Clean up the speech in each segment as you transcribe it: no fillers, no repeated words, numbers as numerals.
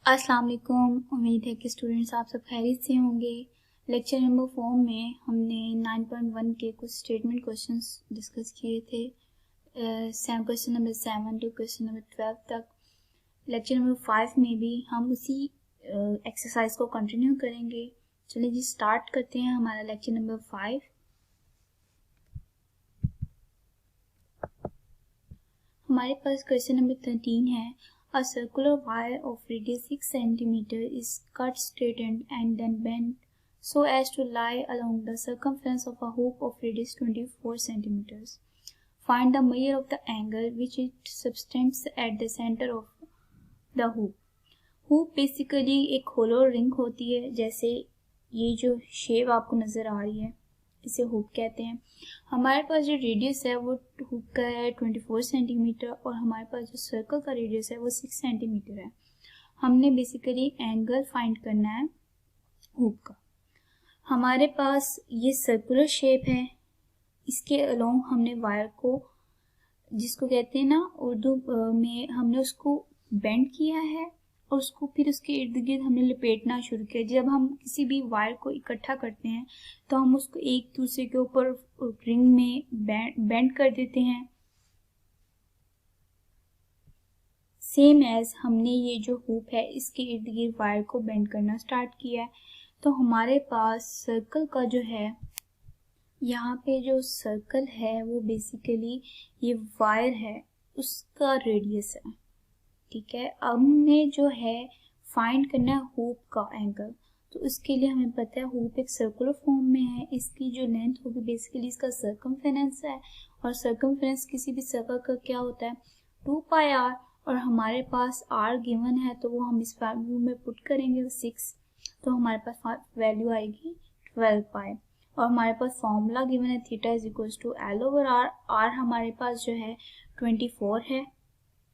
अस्सलाम वालेकुम। उम्मीद है कि स्टूडेंट्स आप सब खैरियत से होंगे। लेक्चर नंबर 4 में हमने 9.1 के कुछ स्टेटमेंट क्वेश्चंस डिस्कस किए थे। Question number 7 to question number 12 तक। लेक्चर नंबर 5 में भी हम उसी एक्सरसाइज को कंटिन्यू करेंगे। चलिए जी स्टार्ट करते हैं हमारा लेक्चर नंबर 5। हमारे पास क्वेश्चन नंबर 13 है। A circular wire of radius 6 cm is cut, straightened and then bent so as to lie along the circumference of a hoop of radius 24 cm. Find the measure of the angle which it subtends at the center of the hoop. Hoop basically एक hollow ring होती है, जैसे ये जो shape आपको नज़र आ रही है इसे हुक कहते हैं। हमारे पास जो रेडियस है वो हुक का है 24 सेंटीमीटर और हमारे पास जो सर्कल का रेडियस है वो 6 सेंटीमीटर है। हमने बेसिकली एंगल फाइंड करना है हुक का। हमारे पास ये सर्कुलर शेप है, इसके अलोंग हमने वायर को, जिसको कहते हैं ना उर्दू में, हमने उसको बेंड किया है और उसको फिर उसके इर्द गिर्द हमने लपेटना शुरू किया। जब हम किसी भी वायर को इकट्ठा करते हैं तो हम उसको एक दूसरे के ऊपर रिंग में बेंड कर देते हैं। सेम एज हमने ये जो हुक है इसके इर्द गिर्द वायर को बेंड करना स्टार्ट किया है। तो हमारे पास सर्कल का जो है, यहाँ पे जो सर्कल है वो बेसिकली ये वायर है उसका रेडियस है। ठीक है, अब हमने जो है फाइंड करना है हुप का एंगल। तो उसके लिए हमें पता है हुप एक सर्कुलर फॉर्म में है, इसकी जो लेंथ होगी बेसिकली इसका सर्कमफेरेंस है और सर्कमफेरेंस किसी भी सर्कल का क्या होता है 2 पाई आर, और हमारे पास आर गिवन है तो वो हम इस वैल्यू में पुट करेंगे 6, तो हमारे पास वैल्यू आएगी 12 पाई। और हमारे पास फॉर्मूला गिवन है theta is equal to L over R. R हमारे पास जो है 24 है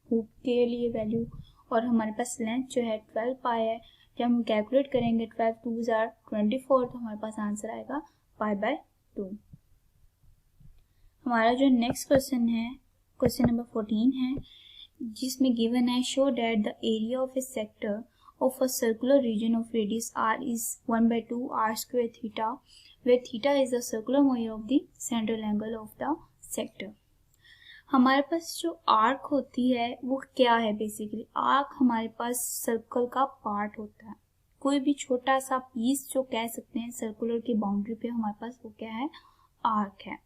हुक के लिए वैल्यू, और हमारे पास लेंथ जो है 12 पाई है। जब हम कैलकुलेट करेंगे 12 2s are 24, तो हमारे पास आंसर आएगा π/2। हमारा जो नेक्स्ट क्वेश्चन है क्वेश्चन नंबर 14 है, जिसमें गिवन है show that the area of a sector of a circular region of radius r is 1/2 r square theta, where theta is the circular measure of the central angle of the sector. हमारे पास जो arc होती है वो क्या है, basically arc हमारे पास circle का पार्ट होता है। कोई भी छोटा सा पीस जो कह सकते हैं सर्कुलर की बाउंड्री पे, हमारे पास वो क्या है, आर्क है।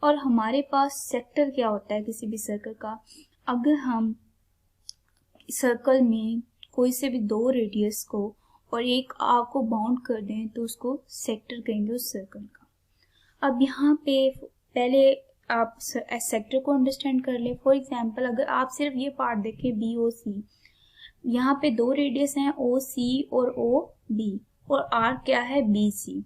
और हमारे पास सेक्टर क्या होता है किसी भी सर्कल का, अगर हम सर्कल में कोई से भी 2 रेडियस को और एक आर्क को बाउंड कर दें तो उसको सेक्टर कहेंगे उस सर्कल का। अब यहाँ पे पहले आप सेक्टर को अंडरस्टैंड कर ले। फॉर एग्जांपल अगर आप सिर्फ ये पार्ट देखें BOC, यहाँ पे 2 रेडियस हैं OC और OB और आर क्या है BC,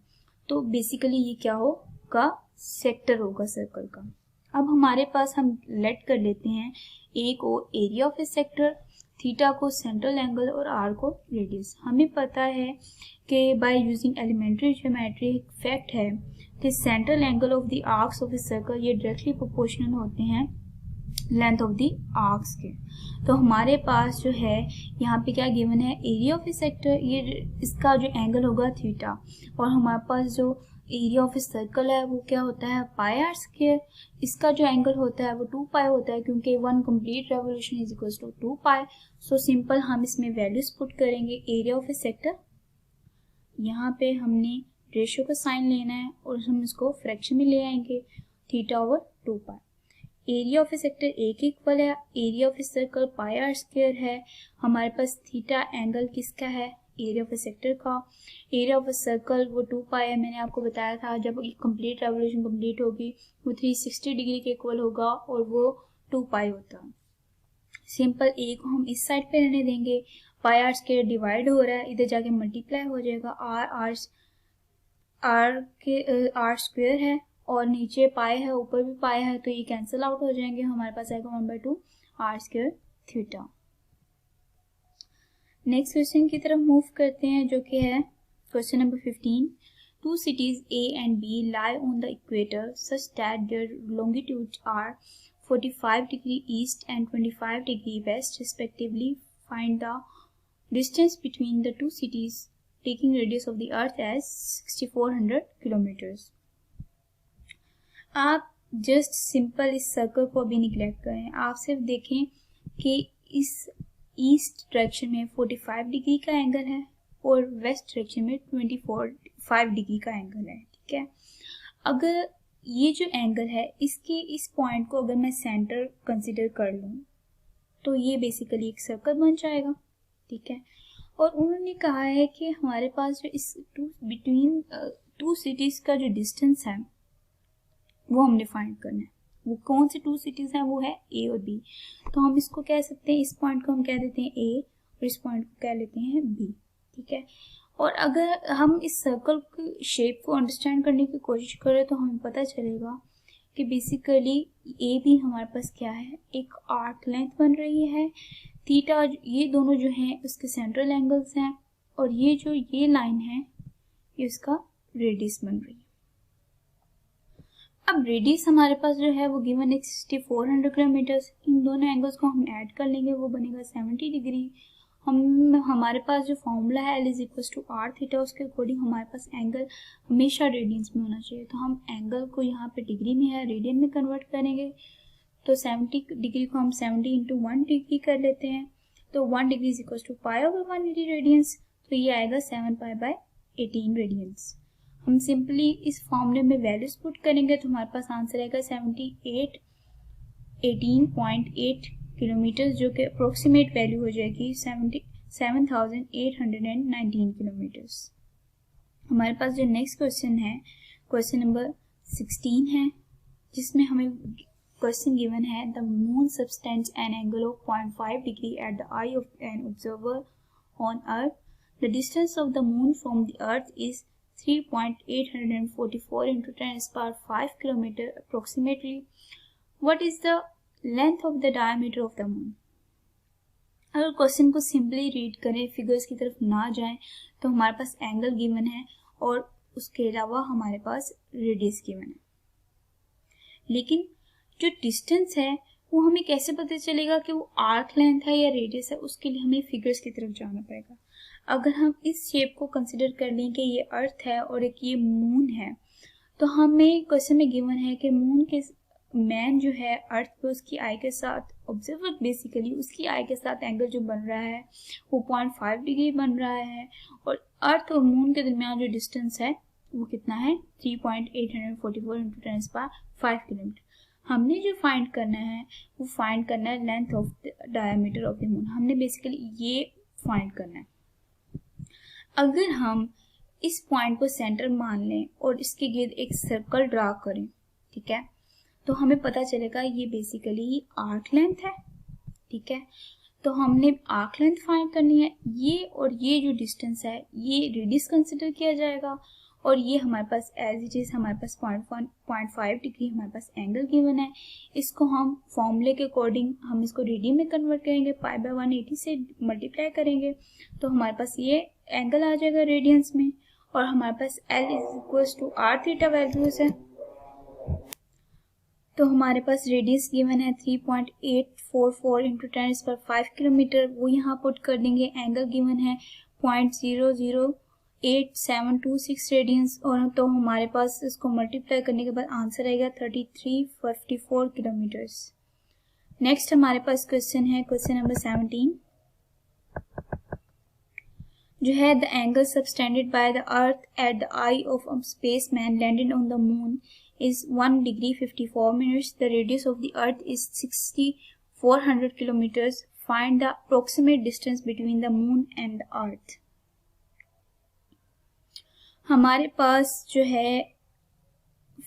तो बेसिकली ये क्या होगा, सेक्टर होगा सर्कल का। अब हमारे पास हम लेट कर लेते हैं ए को area of a sector, theta को सेंट्रल एंगल और आर को रेडियस। हमें पता है कि बाय यूजिंग एलिमेंट्री ज्योमेट्री एक फैक्ट है कि central angle of the arcs of a circle ये डायरेक्टली प्रोपोर्शनल होते हैं लेंथ ऑफ द आर्क्स के। तो हमारे पास जो है यहाँ पे क्या गिवन है, एरिया ऑफ ए सेक्टर, ये इसका जो एंगल होगा थीटा, और हमारे पास जो एरिया ऑफ ए सर्कल है वो क्या होता है पाई आर स्क्वायर, इसका जो एंगल होता है वो 2 पाई होता है, क्योंकि 1 complete revolution is equal to 2 pi. So simple हम इसमें वैल्यूज पुट करेंगे। एरिया ऑफ ए सेक्टर, यहाँ पे हमने रेशियो का साइन लेना है और हम इसको फ्रैक्शन में ले आएंगे, theta over 2 pi. Area of a sector एक इक्वल है area of a circle pi R square है। हमारे पास थीटा एंगल किसका है, एरिया ऑफ ए सेक्टर का। एरिया ऑफ ए सर्कल वो 2 पाई है, मैंने आपको बताया था जब कंप्लीट रेवोल्यूशन कंप्लीट होगी वो 360 डिग्री के इक्वल होगा और वो 2 पाई होता है। सिंपल ए को हम इस साइड पे रहने देंगे, पाई आर स्क्वायर डिवाइड हो रहा है, इधर जाके मल्टीप्लाई हो जाएगा, आर स्क्वायर है और नीचे पाई है ऊपर भी पाई है, तो ये कैंसिल आउट हो जाएंगे, हमारे पास आएगा 1/2 R square theta. Next question की तरफ मूव करते हैं जो कि है question number 15। 2 cities A and B lie on the equator such that their longitudes are 45 degree east and 25 degree west respectively. Find the distance between the two cities taking radius of the earth as 6400 kilometers. आप just simple इस circle को अभी neglect करें, आप सिर्फ देखें कि इस ईस्ट डायरेक्शन में 45 डिग्री का एंगल है और वेस्ट डायरेक्शन में 25 डिग्री का एंगल है, ठीक है। अगर ये जो एंगल है इसके इस पॉइंट को अगर मैं सेंटर कंसिडर कर लूँ तो ये बेसिकली एक सर्कल बन जाएगा, ठीक है। और उन्होंने कहा है कि हमारे पास जो इस बिटवीन टू सिटीज का जो डिस्टेंस है वो हमने फाइंड करना है। वो कौन सी टू सिटीज हैं? वो है ए और बी। तो हम इसको कह सकते हैं, इस पॉइंट को हम कह देते हैं ए और इस पॉइंट को कह लेते हैं बी, ठीक है। और अगर हम इस सर्कल की शेप को अंडरस्टैंड करने की कोशिश करें तो हमें पता चलेगा कि बेसिकली ए बी हमारे पास क्या है, एक आर्क लेंथ बन रही है, थीटा ये दोनों जो हैं उसके सेंट्रल एंगल्स हैं, और ये लाइन है ये उसका रेडियस बन रही है। अब रेडियस हमारे पास जो है वो गिवन है 6400 किलोमीटर्स। इन दोनों एंगल्स को हम ऐड कर लेंगे, वो बनेगा 70 डिग्री। हमारे पास जो फॉर्मूला है L is equal to R theta, उसके अकॉर्डिंग हमारे पास एंगल हमेशा रेडियंस में होना चाहिए। तो हम एंगल को यहाँ पे डिग्री में है रेडियन में कन्वर्ट करेंगे, तो 70 डिग्री को हम 70 इंटू 1 डिग्री कर लेते हैं, तो 1 degree is equal to pi over 180 radians, तो ये आएगा 7 पाई बाय 18 रेडियंस। हम सिंपली इस फॉर्मूले में वैल्यूज पुट करेंगे तो हमारे पास आंसर आएगा 18.8 किलोमीटर, जो कि अप्रोक्सीमेट वैल्यू हो जाएगी 7,819 किलोमीटर्स। हमारे पास जो नेक्स्ट क्वेश्चन है क्वेश्चन नंबर 16 है, जिसमें हमें क्वेश्चन गिवन है the moon subtends an angle of 0.5 degree at the I of an observer on earth. The distance of the moon from the earth is 3.844 into 10⁵ kilometer approximately. What is the length of the diameter of the moon? अगर question को simply read करें, figures की तरफ ना जाएं, तो हमारे पास एंगल गिवन है और उसके अलावा हमारे पास रेडियस गिवन है। लेकिन जो डिस्टेंस है वो हमें कैसे पता चलेगा कि वो आर्क लेंथ है या रेडियस है? उसके लिए हमें फिगर्स की तरफ जाना पड़ेगा। अगर हम इस शेप को कंसिडर कर लें कि ये अर्थ है और एक ये मून है, तो हमें क्वेश्चन में गिवन है कि मून के मैन जो है अर्थ पे उसकी आई के साथ, ऑब्जर्वर बेसिकली उसकी आई के साथ एंगल जो बन रहा है वो 0.5 डिग्री बन रहा है, और अर्थ और मून के दरमियान जो डिस्टेंस है वो कितना है 3.844 into 10⁵ किलोमीटर। हमने जो फाइंड करना है वो फाइंड करना है length of the diameter of the moon. हमने बेसिकली ये फाइंड करना है। अगर हम इस पॉइंट को सेंटर मान लें और इसके गिर्द एक सर्कल ड्रा करें, ठीक है, तो हमें पता चलेगा ये बेसिकली आर्क लेंथ है, ठीक है। तो हमने आर्क लेंथ फाइंड करनी है, ये और ये जो डिस्टेंस है ये रेडियस कंसिडर किया जाएगा, और ये हमारे पास एज इट इज हमारे पास 0.5 डिग्री हमारे पास एंगल गिवन है। इसको हम फॉर्मूले के अकॉर्डिंग हम इसको रेडियन में कन्वर्ट करेंगे, पाई बाय 180 से मल्टीप्लाई करेंगे तो हमारे पास ये एंगल आ जाएगा रेडियंस में, और हमारे पास L is equal to R theta values है। तो हमारे पास रेडियस गिवन है 3.844 इंटू 10⁵ किलोमीटर, वो यहाँ पुट कर देंगे। एंगल गिवन है 0.008726 रेडियंस, और तो हमारे पास इसको मल्टीप्लाई करने के बाद आंसर आएगा 3354 किलोमीटर्स। नेक्स्ट हमारे पास क्वेश्चन है क्वेश्चन नंबर 17, जो है the angle subtended by the earth at the I of a spaceman landed on the moon is 1 degree 54 minutes. The radius of the earth is 6400 kilometers. Find the approximate distance between the moon and the earth. हमारे पास जो है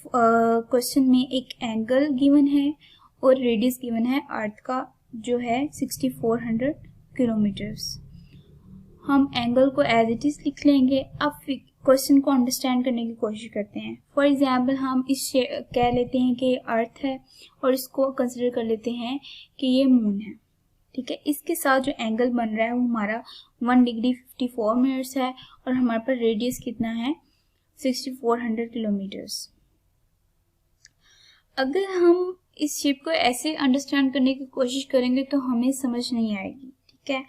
question में एक angle given है और radius given है अर्थ का जो है 6400 किलोमीटर्स। हम एंगल को एज इट इज लिख लेंगे। अब क्वेश्चन को अंडरस्टैंड करने की कोशिश करते हैं। फॉर एग्जाम्पल हम इस कह लेते हैं कि ये अर्थ है और इसको कंसिडर कर लेते हैं कि ये मून है, ठीक है। इसके साथ जो एंगल बन रहा है वो हमारा 1 डिग्री 54 मिनट्स है और हमारे पास रेडियस कितना है 6400 किलोमीटर्स। अगर हम इस शेप को ऐसे अंडरस्टैंड करने की कोशिश करेंगे तो हमें समझ नहीं आएगी, ठीक है।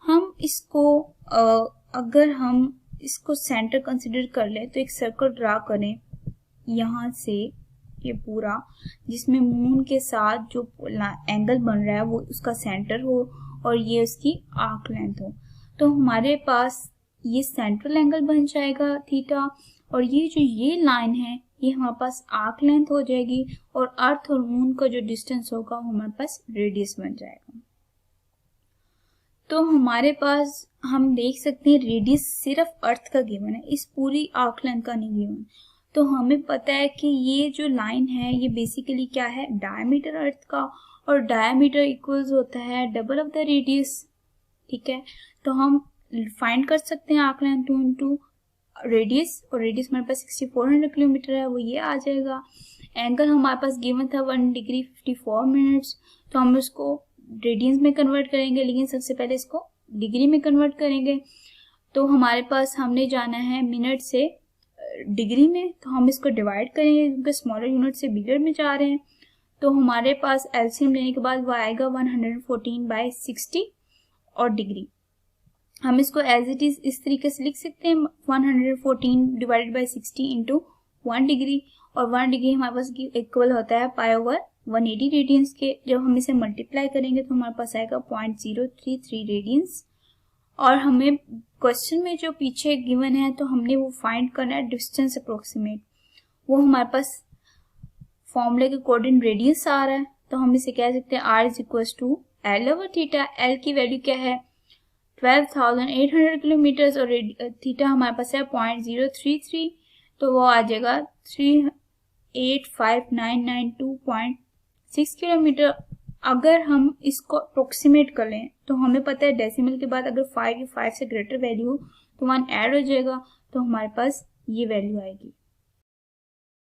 हम इसको अगर हम इसको सेंटर कंसिडर कर लें तो एक सर्कल ड्रा करें यहाँ से ये पूरा, जिसमें मून के साथ जो एंगल बन रहा है वो उसका सेंटर हो और ये उसकी आर्क लेंथ हो। तो हमारे पास ये सेंट्रल एंगल बन जाएगा थीटा, और ये जो ये लाइन है ये हमारे पास आर्क लेंथ हो जाएगी, और अर्थ और मून का जो डिस्टेंस होगा वो हमारे पास रेडियस बन जाएगा। तो हमारे पास हम देख सकते हैं रेडियस सिर्फ अर्थ का गिवन है, इस पूरी आर्क लेंथ का नहीं गिवन। तो हमें पता है कि ये जो लाइन है ये बेसिकली क्या है, डायमीटर अर्थ का, और डायमीटर इक्वल्स होता है डबल ऑफ द रेडियस। ठीक है, तो हम फाइंड कर सकते हैं आर्क लेंथ 2 इंटू रेडियस, और रेडियस हमारे पास 6400 किलोमीटर है, वो ये आ जाएगा। एंगल हमारे पास गिवन था 1 डिग्री 54 मिनट्स, तो हम उसको रेडियंस में कन्वर्ट करेंगे, लेकिन सबसे पहले इसको डिग्री में कन्वर्ट करेंगे। तो हमारे पास हमने जाना है मिनट से डिग्री में, तो हम इसको डिवाइड करेंगे क्योंकि स्मॉलर यूनिट से बिगर में जा रहे हैं। तो हमारे पास एलसीएम लेने के बाद वो आएगा 114/60 और डिग्री। हम इसको एज इट इज इस तरीके से लिख सकते हैं 114 डिवाइडेड बाई 60 इंटू 1 डिग्री, और 1 डिग्री हमारे पास इक्वल होता है π/180 रेडियंस के। जब हम इसे मल्टीप्लाई करेंगे तो हमारे पास आएगा 0.033 रेडियंस। और हमें क्वेश्चन में जो पीछे गिवन है तो हमने वो फाइंड करना है डिस्टेंस अप्रोक्सीमेट, वो हमारे पास फॉर्मूले के अकॉर्डिंग रेडियस आ रहा है, तो हम इसे कह सकते हैं R = L/थीटा। L की वैल्यू क्या है 12,800 किलोमीटर, और थीटा हमारे पास है 0.033, तो वो आ जाएगा 385,992.6 किलोमीटर। अगर हम इसको अप्रोक्सीमेट कर लें तो हमें पता है डेसिमल के बाद अगर 5 या 5 से ग्रेटर वैल्यू हो तो 1 ऐड हो जाएगा, तो हमारे पास ये वैल्यू आएगी।